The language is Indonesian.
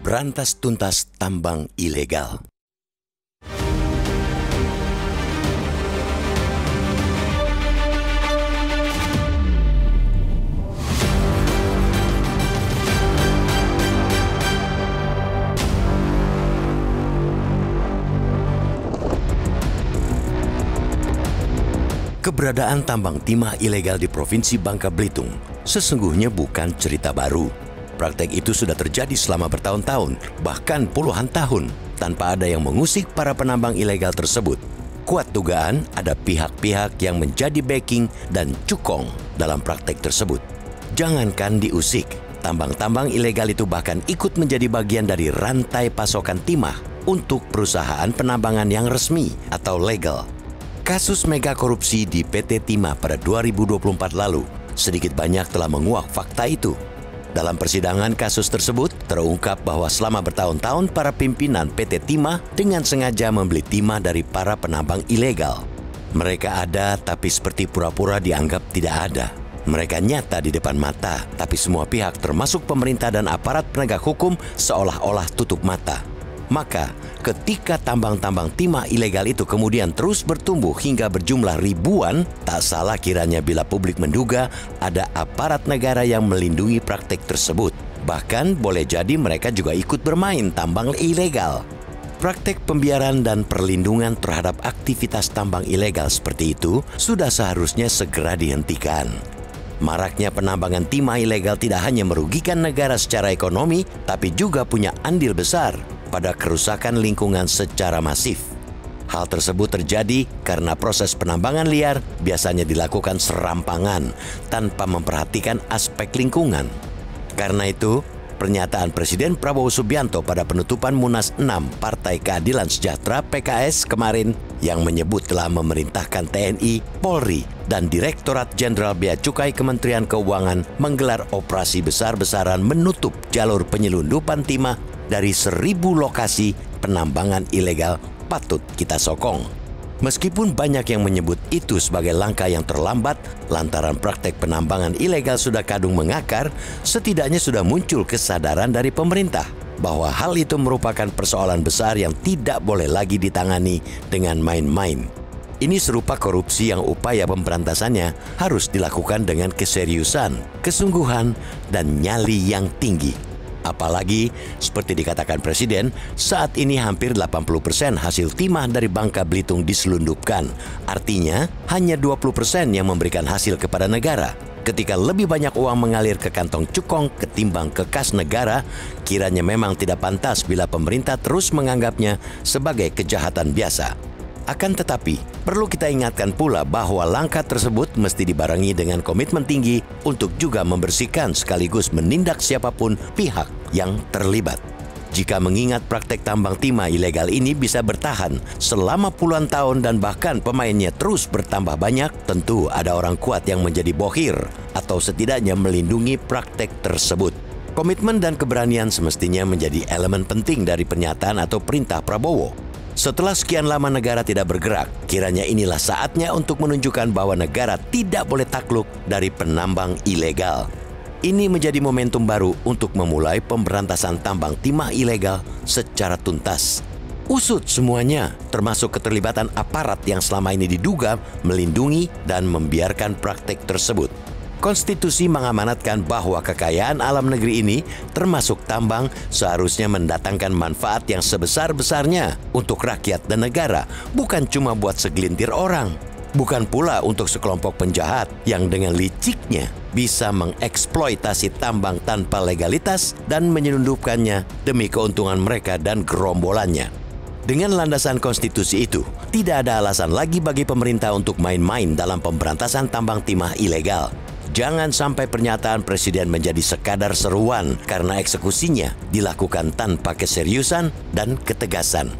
Berantas tuntas tambang ilegal. Keberadaan tambang timah ilegal di Provinsi Bangka Belitung sesungguhnya bukan cerita baru. Praktek itu sudah terjadi selama bertahun-tahun, bahkan puluhan tahun, tanpa ada yang mengusik para penambang ilegal tersebut. Kuat dugaan ada pihak-pihak yang menjadi backing dan cukong dalam praktek tersebut. Jangankan diusik, tambang-tambang ilegal itu bahkan ikut menjadi bagian dari rantai pasokan timah untuk perusahaan penambangan yang resmi atau legal. Kasus mega korupsi di PT Timah pada 2024 lalu sedikit banyak telah menguak fakta itu. Dalam persidangan kasus tersebut, terungkap bahwa selama bertahun-tahun para pimpinan PT Timah dengan sengaja membeli timah dari para penambang ilegal. Mereka ada, tapi seperti pura-pura dianggap tidak ada. Mereka nyata di depan mata, tapi semua pihak termasuk pemerintah dan aparat penegak hukum seolah-olah tutup mata. Maka, ketika tambang-tambang timah ilegal itu kemudian terus bertumbuh hingga berjumlah ribuan, tak salah kiranya bila publik menduga ada aparat negara yang melindungi praktek tersebut. Bahkan boleh jadi mereka juga ikut bermain tambang ilegal. Praktek pembiaran dan perlindungan terhadap aktivitas tambang ilegal seperti itu sudah seharusnya segera dihentikan. Maraknya penambangan timah ilegal tidak hanya merugikan negara secara ekonomi, tapi juga punya andil besar pada kerusakan lingkungan secara masif. Hal tersebut terjadi karena proses penambangan liar biasanya dilakukan serampangan tanpa memperhatikan aspek lingkungan. Karena itu, pernyataan Presiden Prabowo Subianto pada penutupan Munas 6 Partai Keadilan Sejahtera (PKS) kemarin yang menyebut telah memerintahkan TNI, Polri, dan Direktorat Jenderal Bea Cukai Kementerian Keuangan menggelar operasi besar-besaran menutup jalur penyelundupan timah dari 1.000 lokasi penambangan ilegal patut kita sokong. Meskipun banyak yang menyebut itu sebagai langkah yang terlambat lantaran praktek penambangan ilegal sudah kadung mengakar, setidaknya sudah muncul kesadaran dari pemerintah bahwa hal itu merupakan persoalan besar yang tidak boleh lagi ditangani dengan main-main. Ini serupa korupsi yang upaya pemberantasannya harus dilakukan dengan keseriusan, kesungguhan, dan nyali yang tinggi. Apalagi, seperti dikatakan Presiden, saat ini hampir 80% hasil timah dari Bangka Belitung diselundupkan. Artinya, hanya 20% yang memberikan hasil kepada negara. Ketika lebih banyak uang mengalir ke kantong cukong ketimbang ke kas negara, kiranya memang tidak pantas bila pemerintah terus menganggapnya sebagai kejahatan biasa. Akan tetapi, perlu kita ingatkan pula bahwa langkah tersebut mesti dibarengi dengan komitmen tinggi untuk juga membersihkan sekaligus menindak siapapun pihak yang terlibat. Jika mengingat praktek tambang timah ilegal ini bisa bertahan selama puluhan tahun dan bahkan pemainnya terus bertambah banyak, tentu ada orang kuat yang menjadi bohir atau setidaknya melindungi praktek tersebut. Komitmen dan keberanian semestinya menjadi elemen penting dari pernyataan atau perintah Prabowo. Setelah sekian lama negara tidak bergerak, kiranya inilah saatnya untuk menunjukkan bahwa negara tidak boleh takluk dari penambang ilegal. Ini menjadi momentum baru untuk memulai pemberantasan tambang timah ilegal secara tuntas. Usut semuanya, termasuk keterlibatan aparat yang selama ini diduga melindungi dan membiarkan praktek tersebut. Konstitusi mengamanatkan bahwa kekayaan alam negeri ini, termasuk tambang, seharusnya mendatangkan manfaat yang sebesar-besarnya untuk rakyat dan negara, bukan cuma buat segelintir orang. Bukan pula untuk sekelompok penjahat yang dengan liciknya bisa mengeksploitasi tambang tanpa legalitas dan menyelundupkannya demi keuntungan mereka dan gerombolannya. Dengan landasan konstitusi itu, tidak ada alasan lagi bagi pemerintah untuk main-main dalam pemberantasan tambang timah ilegal. Jangan sampai pernyataan Presiden menjadi sekadar seruan karena eksekusinya dilakukan tanpa keseriusan dan ketegasan.